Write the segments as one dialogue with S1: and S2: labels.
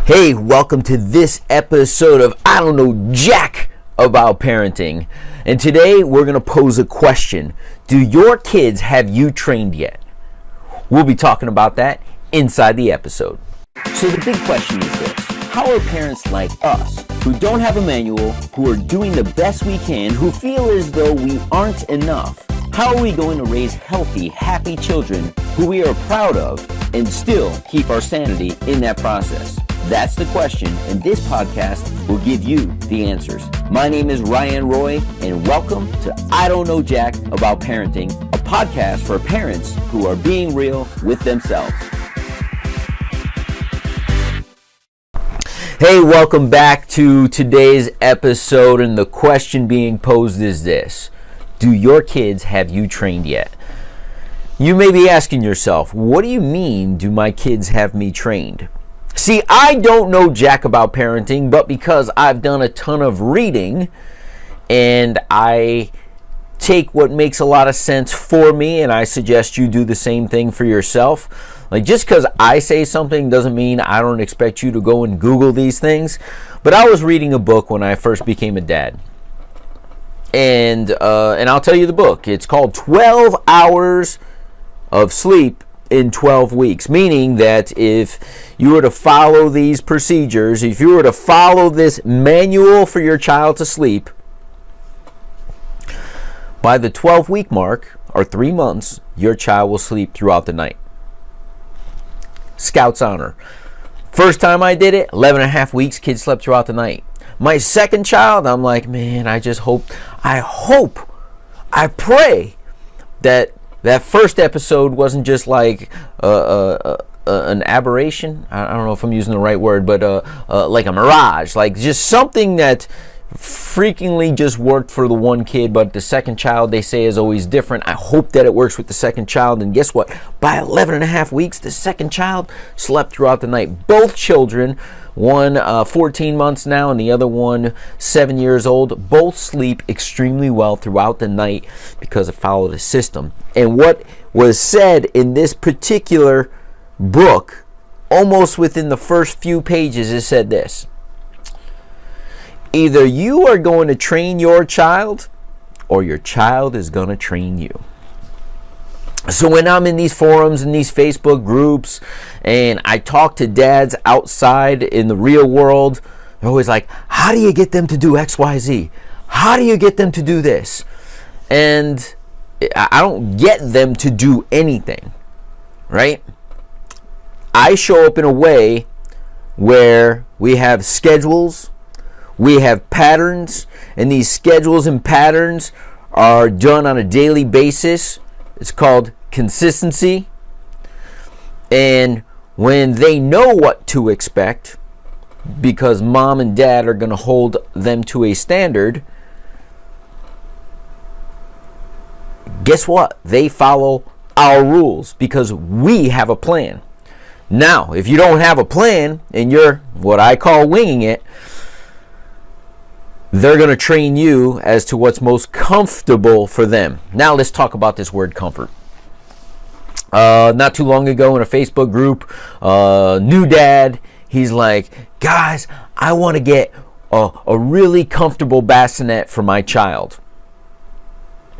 S1: Hey, welcome to this episode of I Don't Know Jack About Parenting. And today we're going to pose a question. Do your kids have you trained yet? We'll be talking about that inside the episode. So the big question is this. How are parents like us, who don't have a manual, who are doing the best we can, who feel as though we aren't enough, how are we going to raise healthy, happy children who we are proud of and still keep our sanity in that process? That's the question, and this podcast will give you the answers. My name is Ryan Roy, and welcome to I Don't Know Jack About Parenting, a podcast for parents who are being real with themselves. Hey, welcome back to today's episode, and the question being posed is this. Do your kids have you trained yet? You may be asking yourself, what do you mean, do my kids have me trained? See, I don't know jack about parenting, but because I've done a ton of reading and I take what makes a lot of sense for me, and I suggest you do the same thing for yourself. Like, just because I say something doesn't mean I don't expect you to go and Google these things. But I was reading a book when I first became a dad. And I'll tell you the book. It's called 12 Hours of Sleep in 12 Weeks, meaning that if you were to follow these procedures, if you were to follow this manual for your child to sleep, by the 12-week mark, or 3 months, your child will sleep throughout the night. Scout's honor. First time I did it, 11 and a half weeks, kids slept throughout the night. My second child, I'm like, man, I pray that first episode wasn't just like an aberration. I don't know if I'm using the right word, but like a mirage, like just something that freakingly just worked for the one kid, but the second child, they say, is always different. I hope that it works with the second child. And guess what? By 11 and a half weeks, the second child slept throughout the night. Both children, one 14 months now and the other one 7 years old, both sleep extremely well throughout the night because it followed a system. And what was said in this particular book, almost within the first few pages, it said this. Either you are going to train your child or your child is going to train you. So when I'm in these forums and these Facebook groups and I talk to dads outside in the real world, they're always like, how do you get them to do X, Y, Z? How do you get them to do this? And I don't get them to do anything, right? I show up in a way where we have schedules, we have patterns, and these schedules and patterns are done on a daily basis. It's called consistency. And when they know what to expect, because mom and dad are going to hold them to a standard, guess what? They follow our rules because we have a plan. Now, if you don't have a plan and you're what I call winging it, they're going to train you as to what's most comfortable for them. Now let's talk about this word comfort. Not too long ago in a Facebook group, new dad, he's like, guys, I want to get a really comfortable bassinet for my child.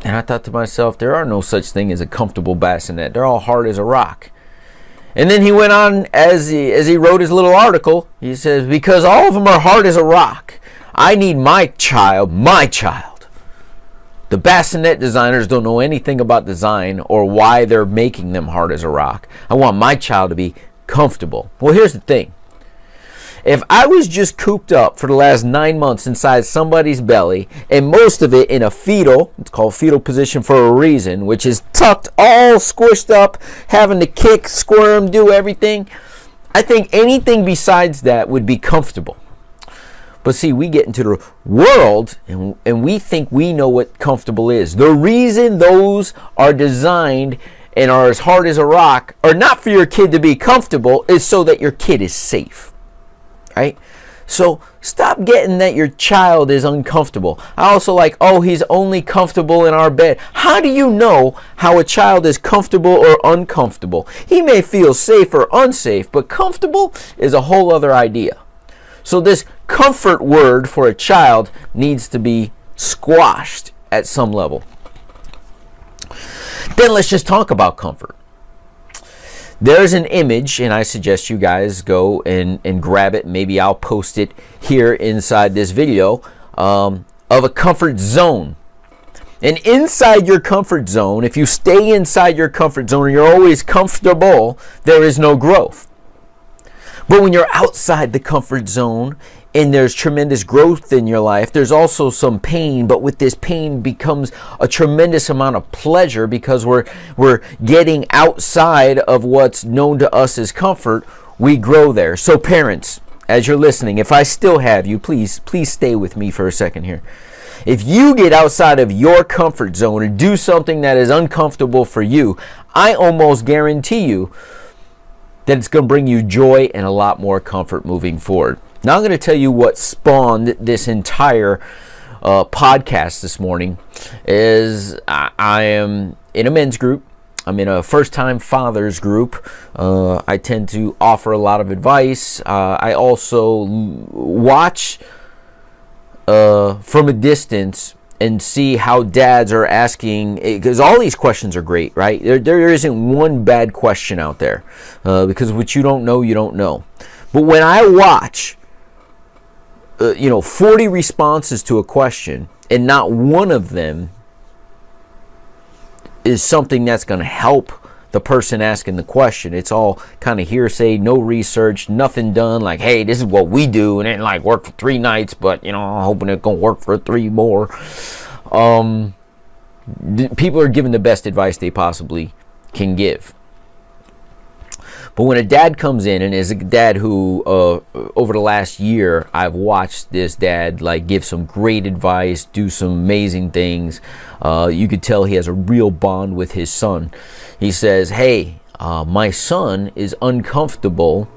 S1: And I thought to myself, there are no such thing as a comfortable bassinet. They're all hard as a rock. And then he went on, as he wrote his little article, he says, because all of them are hard as a rock, I need my child. The bassinet designers don't know anything about design or why they're making them hard as a rock. I want my child to be comfortable. Well, here's the thing. If I was just cooped up for the last 9 months inside somebody's belly, and most of it in a fetal, it's called fetal position for a reason, which is tucked, all squished up, having to kick, squirm, do everything, I think anything besides that would be comfortable. But see, we get into the world and we think we know what comfortable is. The reason those are designed and are as hard as a rock are not for your kid to be comfortable, is so that your kid is safe, right? So stop getting that your child is uncomfortable. I also like, oh, he's only comfortable in our bed. How do you know how a child is comfortable or uncomfortable? He may feel safe or unsafe, but comfortable is a whole other idea. So this comfort word for a child needs to be squashed at some level. Then let's just talk about comfort. There's an image, and I suggest you guys go and grab it. Maybe I'll post it here inside this video, of a comfort zone. And inside your comfort zone, if you stay inside your comfort zone and you're always comfortable, there is no growth. But when you're outside the comfort zone and there's tremendous growth in your life, there's also some pain, but with this pain becomes a tremendous amount of pleasure because we're getting outside of what's known to us as comfort. We grow there. So parents, as you're listening, if I still have you, please stay with me for a second here. If you get outside of your comfort zone and do something that is uncomfortable for you, I almost guarantee you that it's going to bring you joy and a lot more comfort moving forward. Now I'm going to tell you what spawned this entire podcast this morning. Is I am in a men's group. I'm in a first-time fathers group. I tend to offer a lot of advice. I also watch from a distance and see how dads are asking, because all these questions are great, right? There isn't one bad question out there, because what you don't know, you don't know. But when I watch 40 responses to a question, and not one of them is something that's going to help the person asking the question. It's all kind of hearsay, no research, nothing done. Like, hey, this is what we do, and it like worked for 3 nights, but I'm hoping it's gonna work for 3 more. People are giving the best advice they possibly can give. But when a dad comes in, and is a dad who, over the last year, I've watched this dad like give some great advice, do some amazing things. You could tell he has a real bond with his son. He says, hey, my son is uncomfortable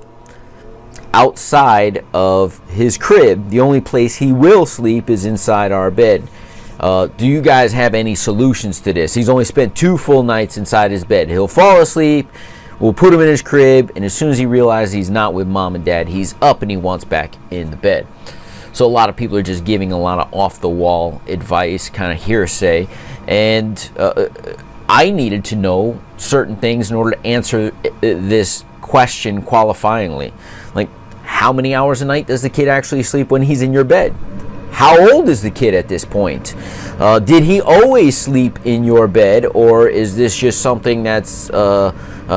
S1: outside of his crib. The only place he will sleep is inside our bed. Do you guys have any solutions to this? He's only spent 2 full nights inside his bed. He'll fall asleep. We'll put him in his crib, and as soon as he realizes he's not with mom and dad, he's up and he wants back in the bed. So a lot of people are just giving a lot of off-the-wall advice, kind of hearsay, and I needed to know certain things in order to answer this question qualifyingly. Like, how many hours a night does the kid actually sleep when he's in your bed? How old is the kid at this point? Did he always sleep in your bed, or is this just something that's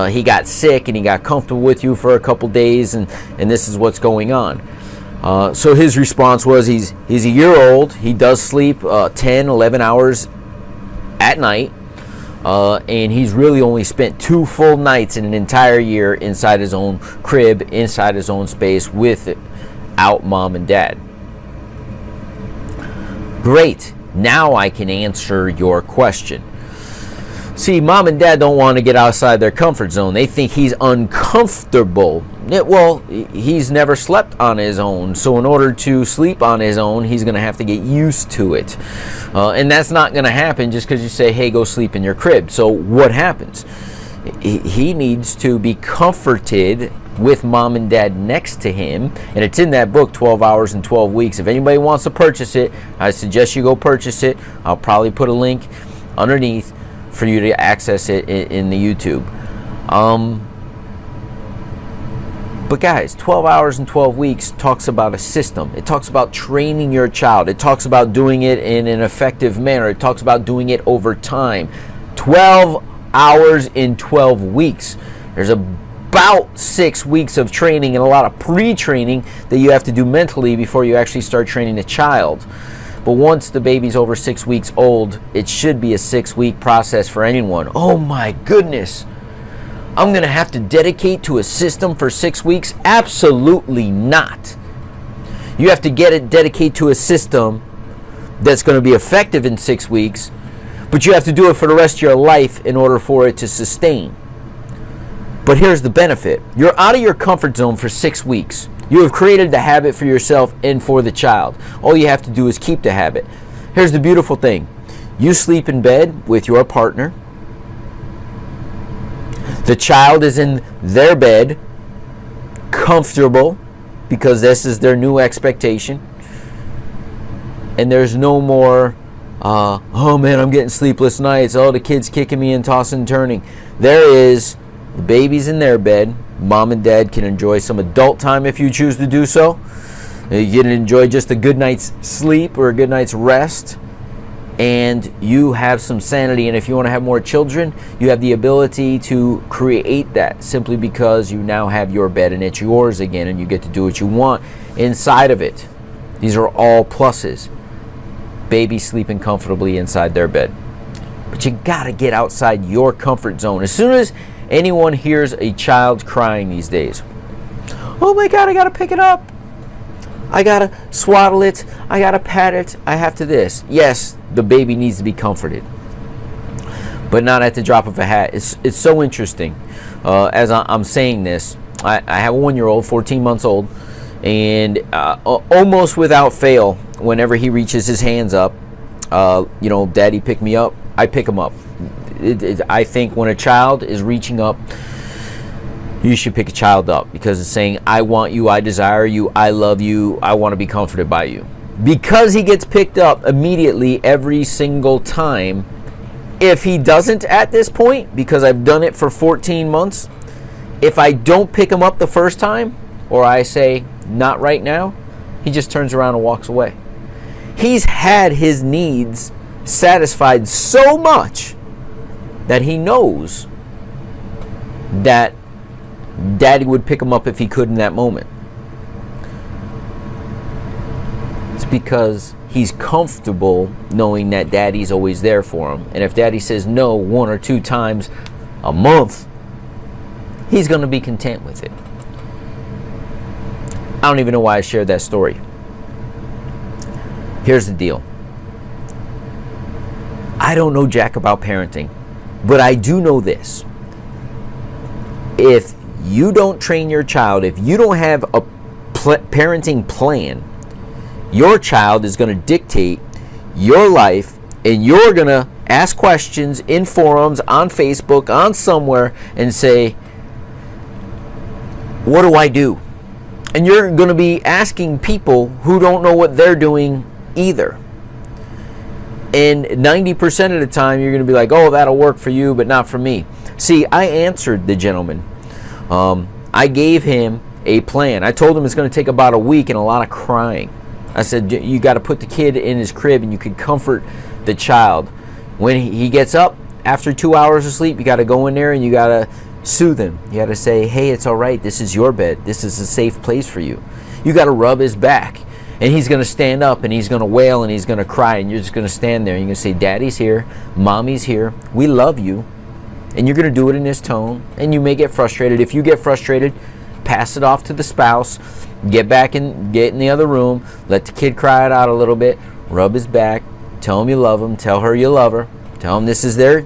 S1: he got sick and he got comfortable with you for a couple days, and this is what's going on? So his response was he's a year old. He does sleep 10, 11 hours at night, and he's really only spent 2 full nights in an entire year inside his own crib, inside his own space, without mom and dad. Great. Now I can answer your question. See, mom and dad don't want to get outside their comfort zone. They think he's uncomfortable. Well, he's never slept on his own. So in order to sleep on his own, he's going to have to get used to it. And that's not going to happen just because you say, hey, go sleep in your crib. So what happens? He needs to be comforted with mom and dad next to him, and it's in that book, 12 Hours in 12 Weeks. If anybody wants to purchase it, I suggest you go purchase it. I'll probably put a link underneath for you to access it in the YouTube. But guys, 12 Hours in 12 Weeks talks about a system. It talks about training your child. It talks about doing it in an effective manner. It talks about doing it over time. 12 hours in 12 weeks. There's about 6 weeks of training and a lot of pre-training that you have to do mentally before you actually start training a child. But once the baby's over 6 weeks old, it should be a 6-week process for anyone. Oh my goodness. I'm going to have to dedicate to a system for 6 weeks? Absolutely not. You have to dedicate to a system that's going to be effective in 6 weeks, but you have to do it for the rest of your life in order for it to sustain. But here's the benefit. You're out of your comfort zone for 6 weeks. You have created the habit for yourself and for the child. All you have to do is keep the habit. Here's the beautiful thing. You sleep in bed with your partner. The child is in their bed, comfortable, because this is their new expectation. And there's no more, oh man, I'm getting sleepless nights. Oh, the kid's kicking me and tossing and turning. There is, the baby's in their bed. Mom and dad can enjoy some adult time if you choose to do so. You can enjoy just a good night's sleep or a good night's rest. And you have some sanity. And if you want to have more children, you have the ability to create that simply because you now have your bed and it's yours again, and you get to do what you want inside of it. These are all pluses. Baby sleeping comfortably inside their bed. But you got to get outside your comfort zone. As soon as anyone hears a child crying these days, oh my God, I got to pick it up. I got to swaddle it. I got to pat it. I have to this. Yes, the baby needs to be comforted, but not at the drop of a hat. It's so interesting. As I'm saying this, I have a 1-year-old, 14 months old, and almost without fail, whenever he reaches his hands up, Daddy pick me up, I pick him up. I think when a child is reaching up, you should pick a child up, because it's saying, I want you, I desire you, I love you, I want to be comforted by you. Because he gets picked up immediately every single time. If he doesn't at this point, because I've done it for 14 months, if I don't pick him up the first time, or I say, not right now, he just turns around and walks away. He's had his needs satisfied so much that he knows that Daddy would pick him up if he could in that moment. It's because he's comfortable knowing that Daddy's always there for him. And if Daddy says no 1 or 2 times a month, he's going to be content with it. I don't even know why I shared that story. Here's the deal. I don't know jack about parenting, but I do know this. If you don't train your child, if you don't have a parenting plan, your child is going to dictate your life, and you're going to ask questions in forums, on Facebook, on somewhere, and say, what do I do? And you're going to be asking people who don't know what they're doing either. And 90% of the time, you're going to be like, oh, that'll work for you, but not for me. See, I answered the gentleman. I gave him a plan. I told him it's going to take about a week and a lot of crying. I said, you got to put the kid in his crib and you can comfort the child. When he gets up, after 2 hours of sleep, you got to go in there and you got to soothe him. You got to say, hey, it's all right. This is your bed. This is a safe place for you. You got to rub his back. And he's going to stand up and he's going to wail and he's going to cry. And you're just going to stand there and you're going to say, Daddy's here. Mommy's here. We love you. And you're going to do it in this tone. And you may get frustrated. If you get frustrated, pass it off to the spouse. Get back and get in the other room. Let the kid cry it out a little bit. Rub his back. Tell him you love him. Tell her you love her. Tell them this is their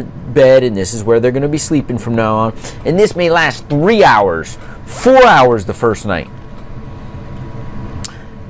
S1: bed and this is where they're going to be sleeping from now on. And this may last 3 hours, 4 hours the first night.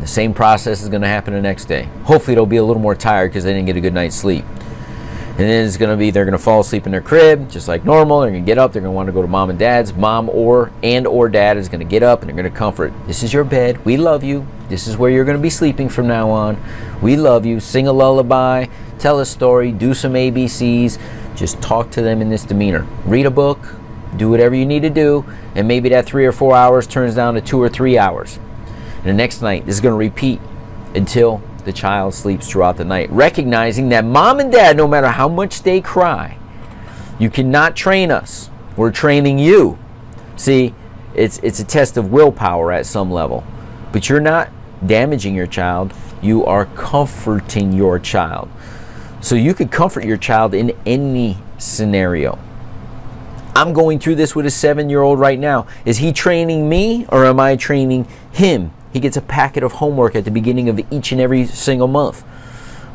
S1: The same process is going to happen the next day. Hopefully they'll be a little more tired because they didn't get a good night's sleep. And then it's going to be, they're going to fall asleep in their crib just like normal. They're going to get up. They're going to want to go to mom and dad's. Mom or dad is going to get up and they're going to comfort. This is your bed. We love you. This is where you're going to be sleeping from now on. We love you. Sing a lullaby. Tell a story. Do some ABCs. Just talk to them in this demeanor. Read a book. Do whatever you need to do. And maybe that 3 or 4 hours turns down to 2 or 3 hours. And the next night, this is going to repeat until the child sleeps throughout the night, recognizing that mom and dad, no matter how much they cry, you cannot train us. We're training you. See, it's a test of willpower at some level, but you're not damaging your child. You are comforting your child. So you could comfort your child in any scenario. I'm going through this with a 7-year-old right now. Is he training me or am I training him? He gets a packet of homework at the beginning of each and every single month.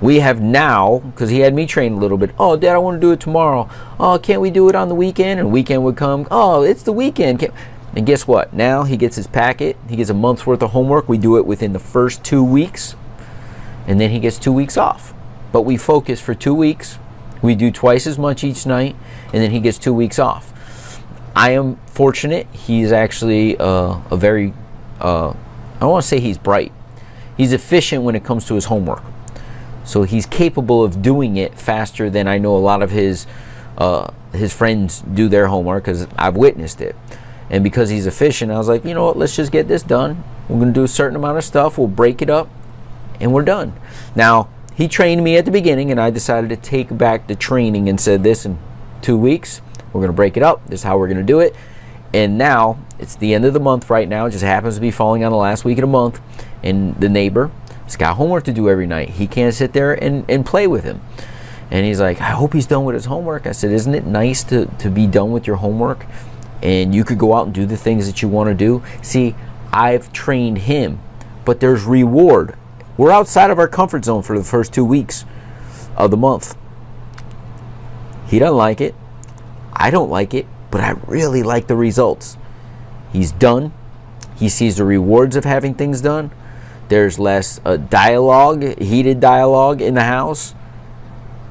S1: We have now, because he had me train a little bit, oh, Dad, I want to do it tomorrow. Oh, can't we do it on the weekend? And the weekend would come, oh, it's the weekend. And guess what? Now he gets his packet. He gets a month's worth of homework. We do it within the first 2 weeks. And then he gets 2 weeks off. But we focus for 2 weeks. We do twice as much each night. And then he gets 2 weeks off. I am fortunate. He's actually I don't want to say he's bright. He's efficient when it comes to his homework. So he's capable of doing it faster than I know a lot of his friends do their homework, because I've witnessed it. And because he's efficient, I was like, you know what, let's just get this done. We're going to do a certain amount of stuff. We'll break it up, and we're done. Now, he trained me at the beginning, and I decided to take back the training and said, this in 2 weeks, we're going to break it up. This is how we're going to do it. And now, it's the end of the month right now. It just happens to be falling on the last week of the month. And the neighbor has got homework to do every night. He can't sit there and play with him. And he's like, I hope he's done with his homework. I said, isn't it nice to be done with your homework? And you could go out and do the things that you want to do. See, I've trained him, but there's reward. We're outside of our comfort zone for the first 2 weeks of the month. He doesn't like it. I don't like it, but I really like the results. He's done. He sees the rewards of having things done. There's less heated dialogue in the house.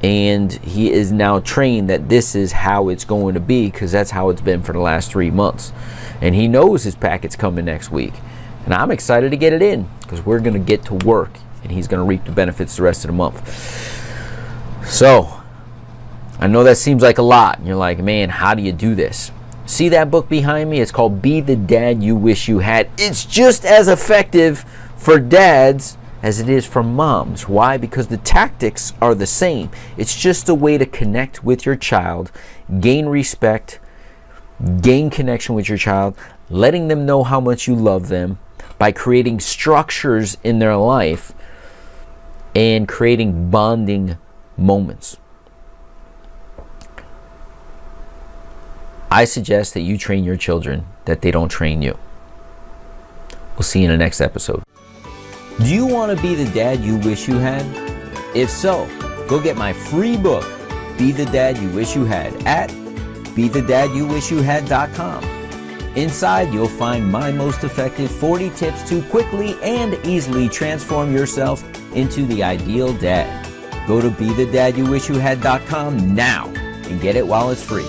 S1: And he is now trained that this is how it's going to be, because that's how it's been for the last 3 months. And he knows his packet's coming next week. And I'm excited to get it in, because we're going to get to work, and he's going to reap the benefits the rest of the month. So, I know that seems like a lot. And you're like, man, how do you do this? See that book behind me? It's called Be the Dad You Wish You Had. It's just as effective for dads as it is for moms. Why? Because the tactics are the same. It's just a way to connect with your child, gain respect, gain connection with your child, letting them know how much you love them by creating structures in their life and creating bonding moments. I suggest that you train your children, that they don't train you. We'll see you in the next episode. Do you want to be the dad you wish you had? If so, go get my free book, Be the Dad You Wish You Had, at BeTheDadYouWishYouHad.com. Inside, you'll find my most effective 40 tips to quickly and easily transform yourself into the ideal dad. Go to BeTheDadYouWishYouHad.com now and get it while it's free.